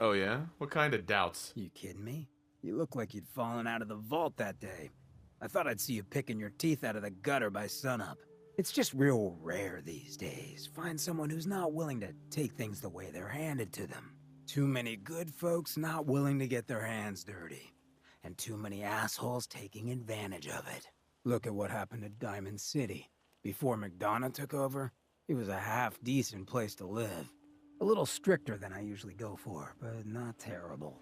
Oh yeah? What kind of doubts? You kidding me? You look like you'd fallen out of the vault that day. I thought I'd see you picking your teeth out of the gutter by sunup. It's just real rare these days. Find someone who's not willing to take things the way they're handed to them. Too many good folks not willing to get their hands dirty. And too many assholes taking advantage of it. Look at what happened to Diamond City. Before McDonough took over, it was a half-decent place to live. A little stricter than I usually go for, but not terrible.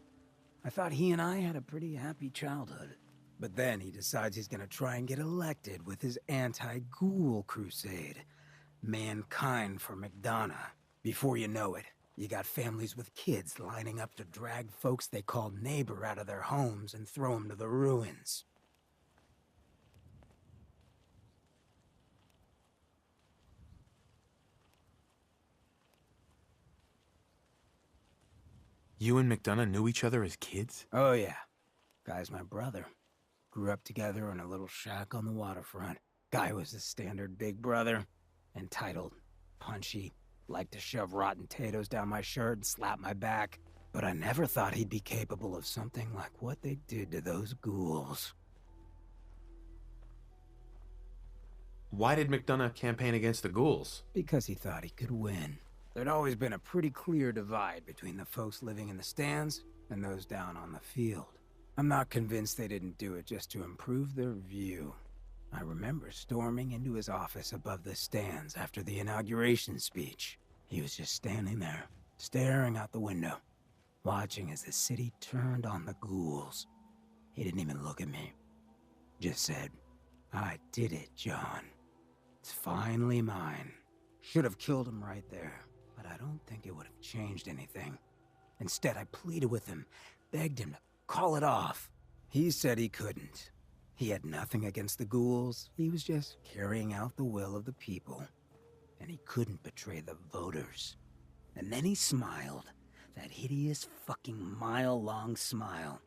I thought he and I had a pretty happy childhood. But then he decides he's gonna try and get elected with his anti-ghoul crusade. Mankind for McDonough. Before you know it, you got families with kids lining up to drag folks they call neighbor out of their homes and throw them to the ruins. You and McDonough knew each other as kids? Oh yeah, guy's my brother. Grew up together in a little shack on the waterfront. Guy was the standard big brother. Entitled, punchy, liked to shove rotten potatoes down my shirt and slap my back. But I never thought he'd be capable of something like what they did to those ghouls. Why did McDonough campaign against the ghouls? Because he thought he could win. There'd always been a pretty clear divide between the folks living in the stands and those down on the field. I'm not convinced they didn't do it just to improve their view. I remember storming into his office above the stands after the inauguration speech. He was just standing there, staring out the window, watching as the city turned on the ghouls. He didn't even look at me. Just said, "I did it, John. It's finally mine." Should have killed him right there, but I don't think it would have changed anything. Instead, I pleaded with him, begged him to call it off. He said he couldn't. He had nothing against the ghouls. He was just carrying out the will of the people. And he couldn't betray the voters. And then he smiled. That hideous fucking mile-long smile.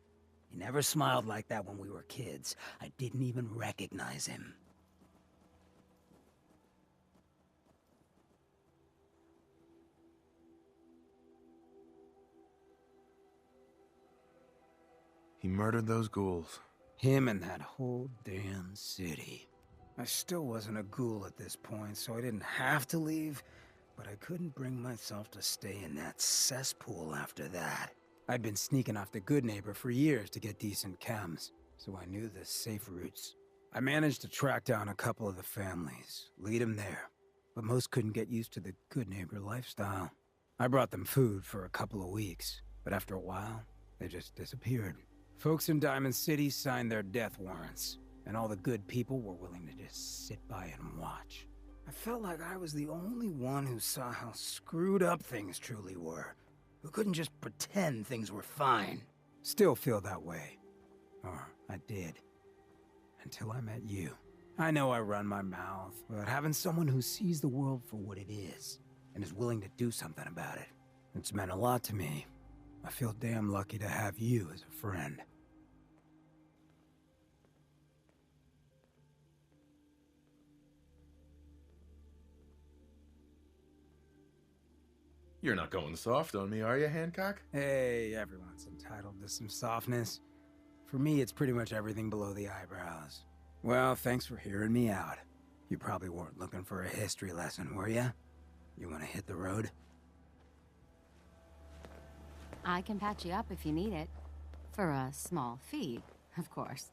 He never smiled like that when we were kids. I didn't even recognize him. He murdered those ghouls. Him and that whole damn city. I still wasn't a ghoul at this point, so I didn't have to leave, but I couldn't bring myself to stay in that cesspool after that. I'd been sneaking off the Good Neighbor for years to get decent chems, so I knew the safe routes. I managed to track down a couple of the families, lead them there, but most couldn't get used to the Good Neighbor lifestyle. I brought them food for a couple of weeks, but after a while, they just disappeared. Folks in Diamond City signed their death warrants, and all the good people were willing to just sit by and watch. I felt like I was the only one who saw how screwed up things truly were, who couldn't just pretend things were fine. Still feel that way. Or I did. Until I met you. I know I run my mouth, but having someone who sees the world for what it is, and is willing to do something about it, it's meant a lot to me. I feel damn lucky to have you as a friend. You're not going soft on me, are you, Hancock? Hey, everyone's entitled to some softness. For me, it's pretty much everything below the eyebrows. Well, thanks for hearing me out. You probably weren't looking for a history lesson, were ya? You wanna hit the road? I can patch you up if you need it. For a small fee, of course.